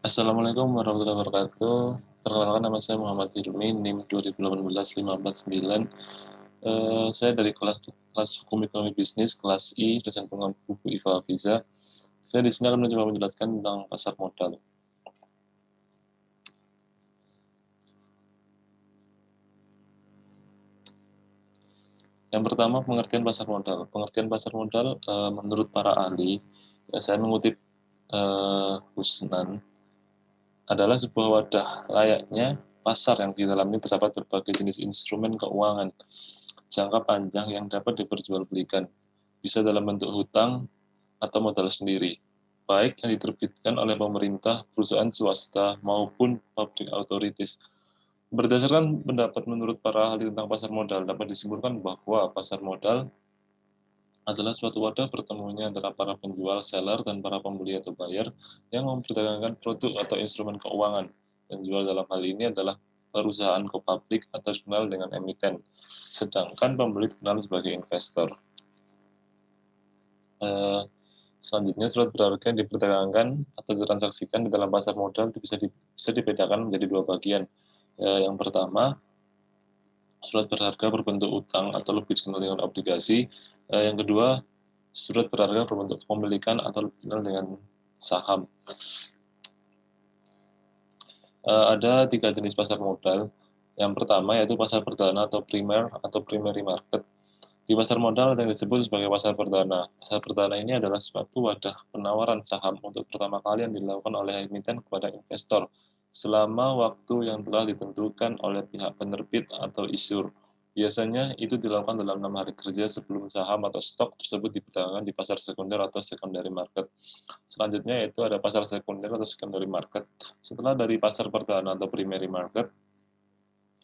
Assalamualaikum warahmatullahi wabarakatuh. Perkenalkan nama saya Muhammad Hilmi, NIM 2018-549. Saya dari kelas Hukum Ekonomi Bisnis, kelas I, dosen pengembangan buku Iva Hafiza. Saya di sini akan mencoba menjelaskan tentang pasar modal. Yang pertama, pengertian pasar modal. Pengertian pasar modal, menurut para ahli, saya mengutip Husnan, adalah sebuah wadah layaknya pasar yang di dalamnya terdapat berbagai jenis instrumen keuangan jangka panjang yang dapat diperjualbelikan, bisa dalam bentuk hutang atau modal sendiri, baik yang diterbitkan oleh pemerintah, perusahaan swasta, maupun public authorities. Berdasarkan pendapat menurut para ahli tentang pasar modal, dapat disimpulkan bahwa pasar modal adalah suatu wadah pertemuannya antara para penjual, seller, dan para pembeli atau buyer yang memperdagangkan produk atau instrumen keuangan. Penjual dalam hal ini adalah perusahaan go-public atau dikenal dengan emiten, sedangkan pembeli dikenal sebagai investor. Selanjutnya, surat berharga yang diperdagangkan atau ditransaksikan di dalam pasar modal bisa dibedakan menjadi dua bagian. Yang pertama, surat berharga berbentuk utang atau lebih dikenal dengan obligasi. Yang kedua, surat berharga berbentuk kepemilikan atau lebih dikenal dengan saham. Ada tiga jenis pasar modal. Yang pertama yaitu pasar perdana atau primer atau primary market. Di pasar modal ada yang disebut sebagai pasar perdana. Pasar perdana ini adalah suatu wadah penawaran saham untuk pertama kali yang dilakukan oleh emiten kepada investor selama waktu yang telah ditentukan oleh pihak penerbit atau issuer. Biasanya itu dilakukan dalam 6 hari kerja sebelum saham atau stok tersebut diperdagangkan di pasar sekunder atau secondary market. Selanjutnya yaitu ada pasar sekunder atau secondary market. Setelah dari pasar perdana atau primary market,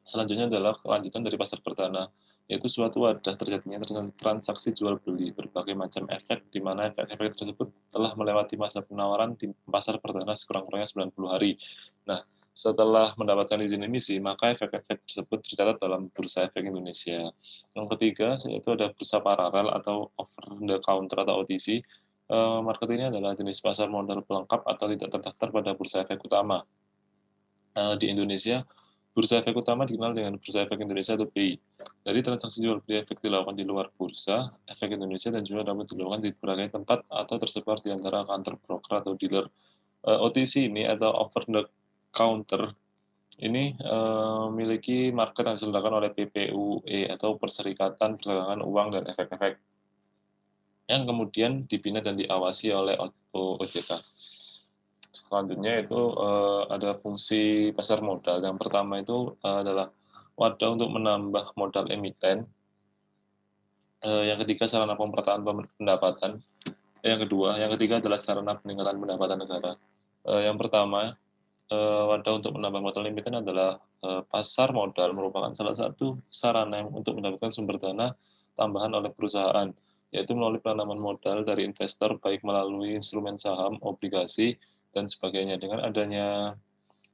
selanjutnya adalah kelanjutan dari pasar perdana, yaitu suatu wadah terjadinya transaksi jual beli berbagai macam efek, di mana efek-efek tersebut telah melewati masa penawaran di pasar perdana sekurang-kurangnya 90 hari. Nah, setelah mendapatkan izin emisi, maka efek-efek tersebut tercatat dalam Bursa Efek Indonesia. Yang ketiga, yaitu ada bursa paralel atau over the counter atau OTC. Market ini adalah jenis pasar modal pelengkap atau tidak terdaftar pada Bursa Efek Utama. Di Indonesia, Bursa Efek Utama dikenal dengan Bursa Efek Indonesia atau BI. Dari transaksi jual beli efek dilakukan di luar Bursa Efek Indonesia dan juga dapat dilakukan di berbagai tempat atau tersebar di antara kantor broker atau dealer. OTC ini atau over the counter ini memiliki market yang diselenggarakan oleh PPUE atau Perserikatan Perdagangan Uang dan Efek-efek yang kemudian dibina dan diawasi oleh OJK. Selanjutnya itu ada fungsi pasar modal. Yang pertama itu adalah wadah untuk menambah modal emiten. Yang ketiga sarana pemerataan pendapatan. Yang ketiga adalah sarana peningkatan pendapatan negara. Yang pertama wadah untuk menambah modal emiten adalah pasar modal merupakan salah satu sarana untuk mendapatkan sumber dana tambahan oleh perusahaan, yaitu melalui penanaman modal dari investor baik melalui instrumen saham, obligasi, dan sebagainya. Dengan adanya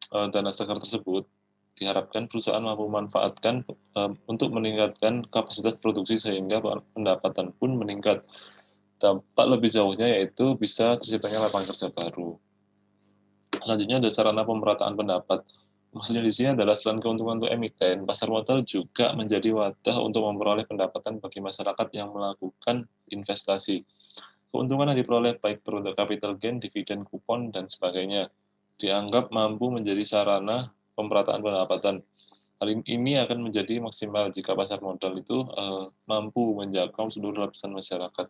dana segar tersebut, diharapkan perusahaan mampu memanfaatkan untuk meningkatkan kapasitas produksi sehingga pendapatan pun meningkat. Dampak lebih jauhnya yaitu bisa terciptanya lapangan kerja baru. Selanjutnya ada sarana pemerataan pendapat. Maksudnya di sini adalah selain keuntungan untuk emiten, pasar modal juga menjadi wadah untuk memperoleh pendapatan bagi masyarakat yang melakukan investasi. Keuntungan yang diperoleh baik berbentuk capital gain, dividen, kupon, dan sebagainya dianggap mampu menjadi sarana pemerataan pendapatan. Hal ini akan menjadi maksimal jika pasar modal itu mampu menjangkau seluruh lapisan masyarakat.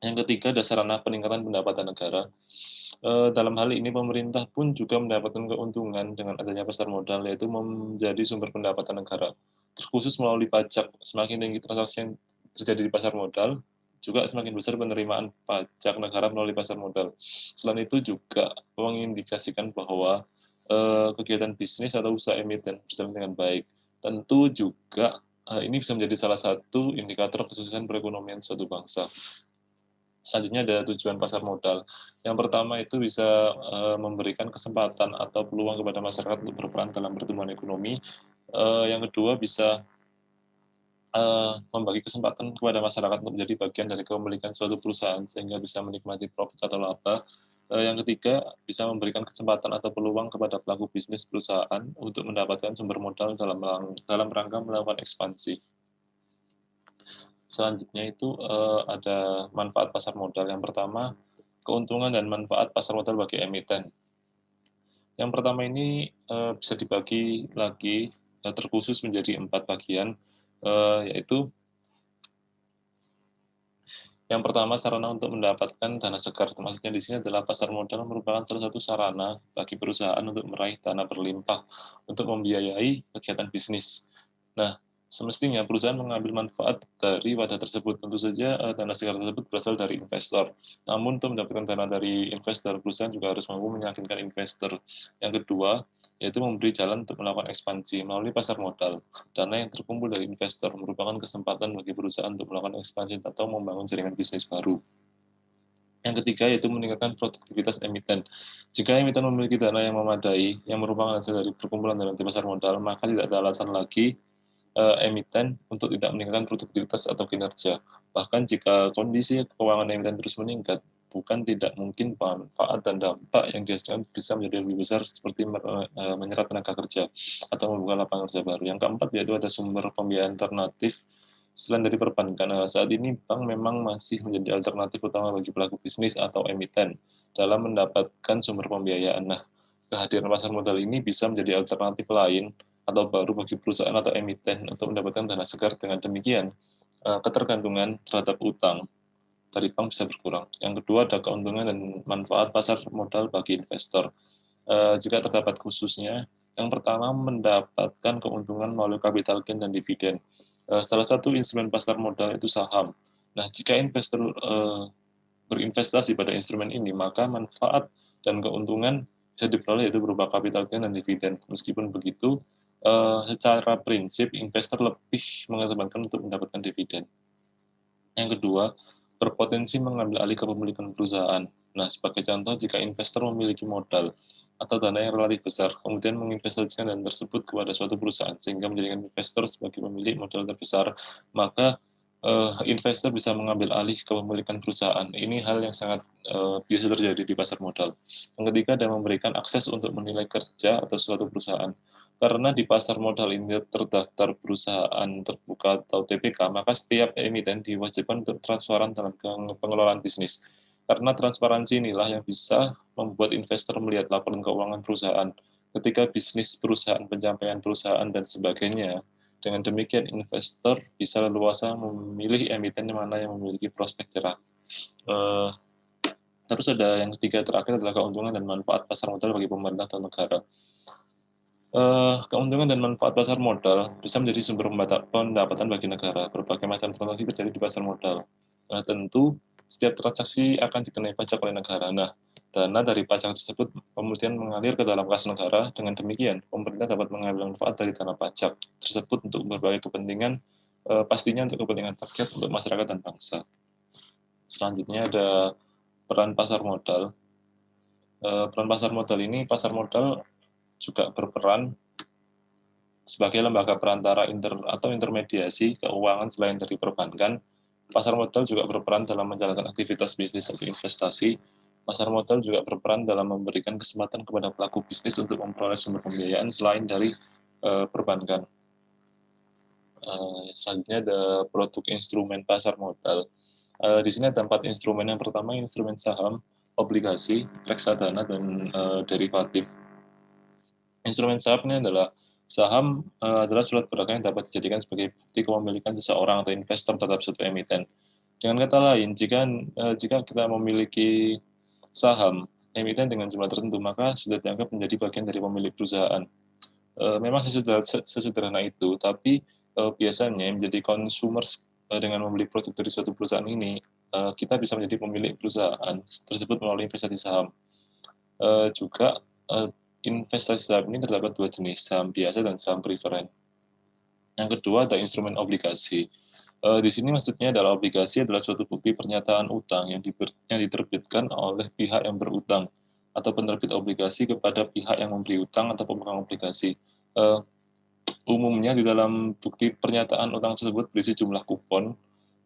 Yang ketiga, ada sarana peningkatan pendapatan negara. Dalam hal ini, pemerintah pun juga mendapatkan keuntungan dengan adanya pasar modal, yaitu menjadi sumber pendapatan negara, terkhusus melalui pajak. Semakin tinggi transaksi yang terjadi di pasar modal, juga semakin besar penerimaan pajak negara melalui pasar modal. Selain itu juga mengindikasikan bahwa kegiatan bisnis atau usaha emiten berjalan dengan baik. Tentu juga ini bisa menjadi salah satu indikator kesuksesan perekonomian suatu bangsa. Selanjutnya ada tujuan pasar modal. Yang pertama itu bisa memberikan kesempatan atau peluang kepada masyarakat untuk berperan dalam pertumbuhan ekonomi. Yang kedua bisa membagi kesempatan kepada masyarakat untuk menjadi bagian dari kepemilikan suatu perusahaan sehingga bisa menikmati profit atau laba. Yang ketiga, bisa memberikan kesempatan atau peluang kepada pelaku bisnis perusahaan untuk mendapatkan sumber modal dalam rangka melakukan ekspansi. Selanjutnya itu, ada manfaat pasar modal. Yang pertama, keuntungan dan manfaat pasar modal bagi emiten. Yang pertama ini, bisa dibagi lagi, terkhusus menjadi 4 bagian, yaitu yang pertama, sarana untuk mendapatkan dana segar. Maksudnya di sini adalah pasar modal merupakan salah satu sarana bagi perusahaan untuk meraih dana berlimpah untuk membiayai kegiatan bisnis. Nah, semestinya perusahaan mengambil manfaat dari wadah tersebut. Tentu saja dana segar tersebut berasal dari investor. Namun untuk mendapatkan dana dari investor, perusahaan juga harus mampu meyakinkan investor. Yang kedua, yaitu memberi jalan untuk melakukan ekspansi melalui pasar modal. Dana yang terkumpul dari investor merupakan kesempatan bagi perusahaan untuk melakukan ekspansi atau membangun jaringan bisnis baru. Yang ketiga yaitu meningkatkan produktivitas emiten. Jika emiten memiliki dana yang memadai, yang merupakan hasil dari perkumpulan dana di pasar modal, maka tidak ada alasan lagi emiten untuk tidak meningkatkan produktivitas atau kinerja. Bahkan jika kondisi keuangan emiten terus meningkat, bukan tidak mungkin manfaat dan dampak yang dihasilkan bisa menjadi lebih besar seperti menyerap tenaga kerja atau membuka lapangan kerja baru. Yang keempat yaitu ada sumber pembiayaan alternatif selain dari perbankan. Saat ini bank memang masih menjadi alternatif utama bagi pelaku bisnis atau emiten dalam mendapatkan sumber pembiayaan. Nah, kehadiran pasar modal ini bisa menjadi alternatif lain atau baru bagi perusahaan atau emiten untuk mendapatkan dana segar. Dengan demikian, ketergantungan terhadap utang dari bank bisa berkurang. Yang kedua ada keuntungan dan manfaat pasar modal bagi investor. Jika terdapat khususnya, yang pertama mendapatkan keuntungan melalui capital gain dan dividen. Salah satu instrumen pasar modal itu saham. Nah, jika investor berinvestasi pada instrumen ini, maka manfaat dan keuntungan bisa diperoleh yaitu berupa capital gain dan dividen. Meskipun begitu, secara prinsip investor lebih mengedepankan untuk mendapatkan dividen. Yang kedua, berpotensi mengambil alih kepemilikan perusahaan. Nah, sebagai contoh, jika investor memiliki modal atau dana yang relatif besar, kemudian menginvestasikan dana tersebut kepada suatu perusahaan, sehingga menjadikan investor sebagai pemilik modal terbesar, maka investor bisa mengambil alih kepemilikan perusahaan. Ini hal yang sangat biasa terjadi di pasar modal. Yang ketiga, dan memberikan akses untuk menilai kerja atau suatu perusahaan. Karena di pasar modal ini terdaftar perusahaan terbuka atau TPK, maka setiap emiten diwajibkan untuk transparan dalam pengelolaan bisnis. Karena transparansi inilah yang bisa membuat investor melihat laporan keuangan perusahaan, ketika bisnis perusahaan, pencapaian perusahaan, dan sebagainya. Dengan demikian, investor bisa leluasa memilih emiten mana yang memiliki prospek cerah. Terus ada yang ketiga terakhir adalah keuntungan dan manfaat pasar modal bagi pemerintah dan negara. Keuntungan dan manfaat pasar modal bisa menjadi sumber pendapatan bagi negara. Berbagai macam transaksi terjadi di pasar modal. Nah, tentu setiap transaksi akan dikenai pajak oleh negara. Nah, dana dari pajak tersebut kemudian mengalir ke dalam kas negara. Dengan demikian, pemerintah dapat mengambil manfaat dari dana pajak tersebut untuk berbagai kepentingan, pastinya untuk kepentingan rakyat, untuk masyarakat dan bangsa. Selanjutnya ada peran pasar modal. Peran pasar modal ini, pasar modal juga berperan sebagai lembaga perantara atau intermediasi keuangan selain dari perbankan. Pasar modal juga berperan dalam menjalankan aktivitas bisnis atau investasi. Pasar modal juga berperan dalam memberikan kesempatan kepada pelaku bisnis untuk memperoleh sumber pembiayaan selain dari perbankan. Selanjutnya ada produk instrumen pasar modal. Di sini ada 4 instrumen. Yang pertama instrumen saham, obligasi, reksadana, dan derivatif. Instrumen saham ini adalah surat berharga yang dapat dijadikan sebagai bukti kepemilikan seseorang atau investor terhadap suatu emiten. Dengan kata lain, jika kita memiliki saham emiten dengan jumlah tertentu, maka sudah dianggap menjadi bagian dari pemilik perusahaan. Memang sesederhana itu, tapi biasanya menjadi konsumer dengan membeli produk dari suatu perusahaan ini, kita bisa menjadi pemilik perusahaan tersebut melalui investasi saham. Juga investasi saham ini terdapat 2 jenis, saham biasa dan saham preferen. Yang kedua ada instrumen obligasi. Di sini maksudnya adalah obligasi adalah suatu bukti pernyataan utang yang diterbitkan oleh pihak yang berutang atau penerbit obligasi kepada pihak yang memberi utang atau pemegang obligasi. Umumnya di dalam bukti pernyataan utang tersebut berisi jumlah kupon,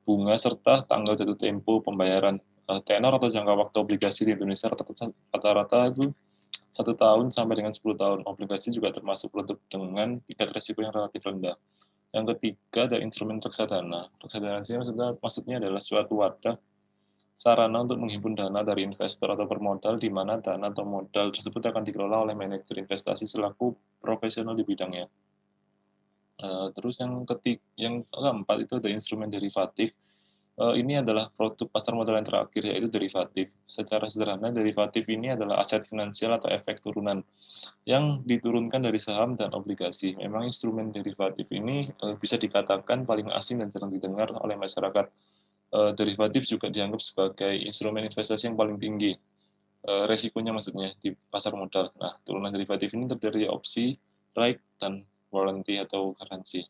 bunga, serta tanggal jatuh tempo pembayaran. tenor atau jangka waktu obligasi di Indonesia rata-rata itu 1 tahun sampai dengan 10 tahun. Obligasi juga termasuk produk dengan tingkat risiko yang relatif rendah. Yang ketiga ada instrumen reksadana. Reksadana ini maksudnya adalah suatu wadah sarana untuk menghimpun dana dari investor atau pemodal di mana dana atau modal tersebut akan dikelola oleh manajer investasi selaku profesional di bidangnya. Terus yang keempat itu ada instrumen derivatif. Ini adalah produk pasar modal yang terakhir, yaitu derivatif. Secara sederhana, derivatif ini adalah aset finansial atau efek turunan yang diturunkan dari saham dan obligasi. Memang instrumen derivatif ini bisa dikatakan paling asing dan jarang didengar oleh masyarakat. Derivatif juga dianggap sebagai instrumen investasi yang paling tinggi. Resikonya maksudnya di pasar modal. Nah, turunan derivatif ini terdiri dari opsi, right, dan warranty atau garansi.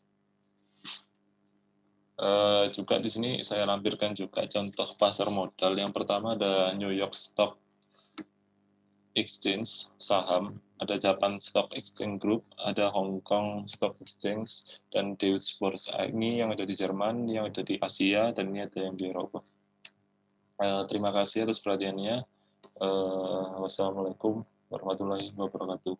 Juga di sini saya lampirkan juga contoh pasar modal. Yang pertama ada New York Stock Exchange saham, ada Japan Stock Exchange Group, ada Hong Kong Stock Exchange, dan Deutsche Börse. Ini yang ada di Jerman, yang ada di Asia, dan ini ada yang di Eropa. Terima kasih atas perhatiannya. Wassalamualaikum warahmatullahi wabarakatuh.